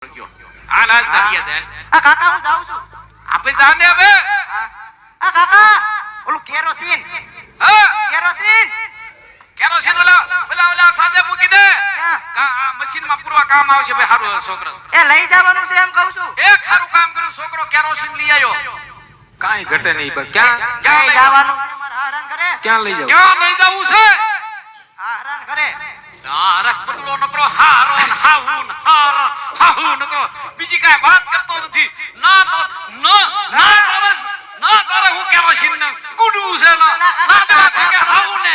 હાલ હાલ તારીએ દે. આ કાકા હું જાઉં છું. આપે જાને હવે. આ કાકા ઓલું કેરોસીન હા કેરોસીન કેરોસીન ઓલા સાદે મૂકી દે. ક્યાં? આ મશીન માં પૂરવા કામ આવશે ભાઈ. હારું છોકરો એ લઈ જવાનું છે એમ કહું છું. એ ખારું કામ કર્યું છોકરો કેરોસીન લઈ આવ્યો. કાઈ ઘટે નહીં ભાઈ. ક્યાં લઈ જવાનું છે મારા હરણ કરે. ક્યાં લઈ જાવ? ક્યાં લઈ જવું છે? હા હરણ કરે. ના રખ પતલો નકરો હારો ને હાહુ ને હાહુ નકરો બીજી કાઈ વાત કરતો નથી. ના તો ના તારે હું કેરોસીન ને ગુડું છે ના કે હાહુ ને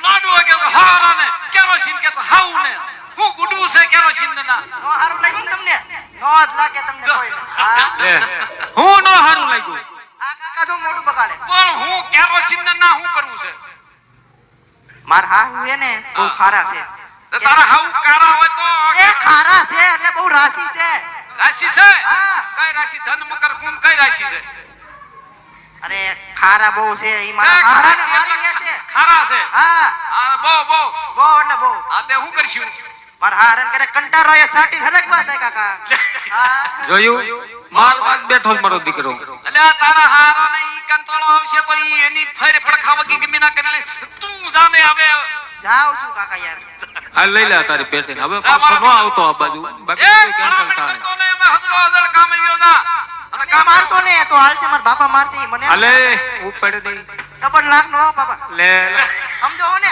લાડુ કે તો હારા ને કેરોસીન કે તો હાહુ ને હું ગુડું છે કેરોસીન ને ના નો હારું લાગ્યું ને તમને? નો જ લાગે તમને કોઈને. હા. લે હું નો હારું લાગ્યું. આ કાકા જો મોઢું બગાડે. પણ હું કેરોસીન ને ના હું કરવું છે? માર હા હે ને બહુ ખારા છે. તો તારા હાઉ કારા હોય તો એ ખારા છે એટલે બહુ રાશી છે. રાશિ છે? હા. કઈ રાશિ? ધન મકર કુંભ કઈ રાશિ છે? અરે ખારા બહુ છે ઈ મારા ખારાને મારી લે છે. ખારા છે. હા હા બહુ બહુ એટલે બહુ. આ તે હું કરશું? મારા હારણ કરે કંટાળો એ સાટી હરકવા થાય કાકા. હા જોયું? માર વાત બેઠો જ મારો દીકરો. એટલે આ તારા હારા ને ઈ કંટાળો આવશે તો ઈ એની ફેર પડખાવા કે ગમી ના કરે તું જાને હવે જાઉં છું કાકા યાર. આ લઈ લે તારી પેટીને. હવે પાછો નો આવતો આ બાજુ. બાકી એ તો કેન્સલ થાય. તો ને અમે હજળો હજળ કામ આવ્યો જા અને તમે મારશો ને તો હાલશે. મારા બાપા મારશે ઈ મને. હાલે ઉપાડ દે. સબન લાખ નો બાપા. લે સમજો હો ને.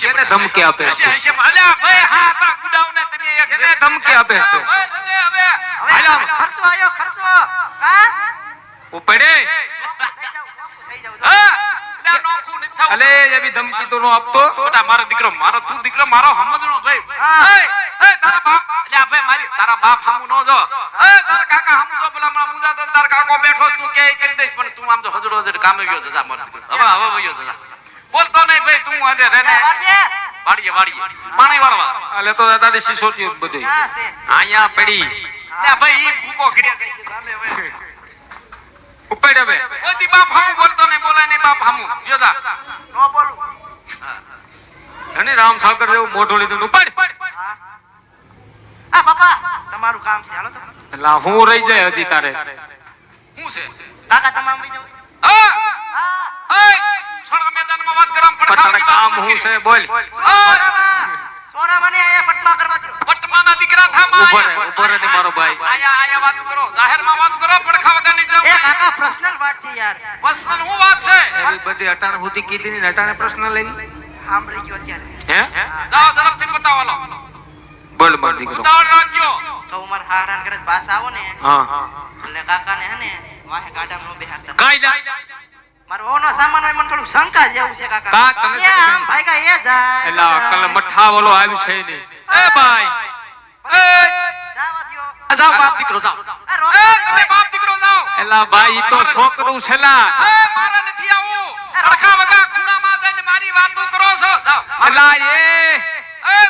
કેને ધમકી આપે છે? હશે અલ્યા ભાઈ હા તા ગુડાવને તમે એક કેને ધમકી આપે છે? હવે હવે ખર્ચો આયો ખર્ચો. હા ઉપાડે. થઈ જાવ હા લે નોખું ન થાવ અલે એવી ધમકી તો નો આપતો. બેટા મારો દીકરો મારો તું દીકરો મારો સમજણો ભાઈ. હા. એ તારા બાપ અલ્યા ભાઈ મારી તારા બાપ હામુ નો જો. એ તારા કાકા હામુ જો પેલા હમણાં મુજા તો તારા કાકો બેઠો છે તું કે કરી દઈશ પણ તું આમ તો હજડો હજડ કામ આવ્યો છે જા મારો દીકરો. હવે વયો જા. બોલતો નહીં ભાઈ તું આજે રે ને વાડીએ પાણી વાળવા. અલે તો દાદા સિસોટી બધું હા છે. અહીંયા પડી. લે ભાઈ ઈ ભૂકો કર્યા ગઈ છે સામે હવે. ઉપાડ હવે. કોઈ દી બાપ હામુ બોલતો નહીં બોલાય નહીં બાપ હામુ જો જા. નો બોલું. અને રામ સાગર જેવું મોઢું લીધું ઉપાડ. હા આ બાપા તમારું કામ છે હાલો તો. એલા હું રહી જાય હજી તારે. હું છે? કાકા તમામ બી જાવ. હા હા એ સોના મેદાનમાં વાત કરમ પણ તારે કામ હું છે બોલ. સોરા મને આયા પટમા કરવા દો. પટમાના દીકરા થા માં ઉભો રે ને મારો ભાઈ. આયા વાત કરો જાહેરમાં વાત કરો પડખા વગર નહીં એ જાવ. કાકા પર્સનલ વાત છે યાર. પર્સનલ હું વાત છે? એવી બધી અટાણે સુધી કીધી ને અટાણે પ્રશ્ન લઈ સાંભળી ગયો અત્યારે. હે જાઓ ઝડપથી બતાવો લો. બોલ માર દીકરો. ઉતાવળ રાખજો. કહું મારા હારાન કરે પાસ આવો ને હા એટલે કાકાને હે ને વાહે ગાડામાં નો બેહાડતા. કાઈ જા. મારો ઓનો સામાન હોય મને થોડું શંકા જેવું છે કાકા. કા તમે એ આમ ભાઈગા એ જાય. એલા કલ મઠા વાળો આવી છે નહીં. એ ભાઈ એ જાવા દ્યો. જાઓ બાપ દીકરો જાઓ. આ એ રોટલા તમે હોય. બાપ દીકરો જાઓ. એલા ભાઈ ઈ તો છોકરું છે લા. એ મારે નથી આવું. પડખા વગર ખૂણામાં જઈને મારી વાતો કરો છો. જાઓ. એલા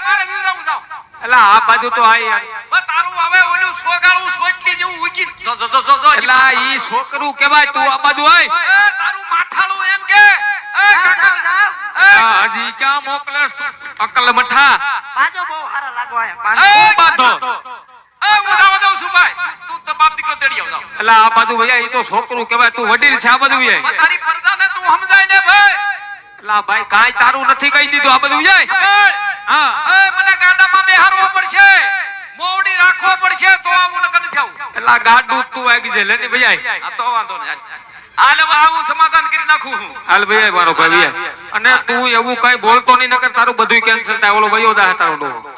મારે વિવરાવું જાઓ. એલા આ બાજુ તો આય. બસ તારું હવે ઓલું સોગાળું સોટલી જેવું ઉગી જો એલા ઈ છોકરું કેવાય તું આ બાજુ આય. એ તારું માથાળું એમ કે એ જાવ જાવ જાવ. આ હજી ક્યાં મોકલેસ તું અકલ મઠા. પાછો બહુ હારા લાગો આયા. હું બાંધો. હું જવા દઉં છું ભાઈ. તું તો બાપ દીકરો તેડી આવ જાવ. એલા આ બાજુ ભૈયા ઈ તો છોકરું કેવાય તું વડીલ છે આ બાજુ આય. પણ તારી પ્રજાને તું સમજાય ને ભાઈ. એલા ભાઈ કાઈ તારું નથી કહી દીધું આ બાજુ આય. હા એ મને ગાડામાં બેહારવો પડશે. મોવડી રાખવો પડશે તો આવું નકર નથી આવું. એલા ગાડું તું આવી જાય લેની ભૈયા. આ તો વાંધો નહીં. હાલ હવે આવું સમાધાન કરી નાખું હું. હાલ ભૈયા મારો ભાઈ અને તું એવું કઈ બોલતો નહીં નકર તારું બધું કેન્સલ થાય. ઓલો ભૈયો દા તારો ડો.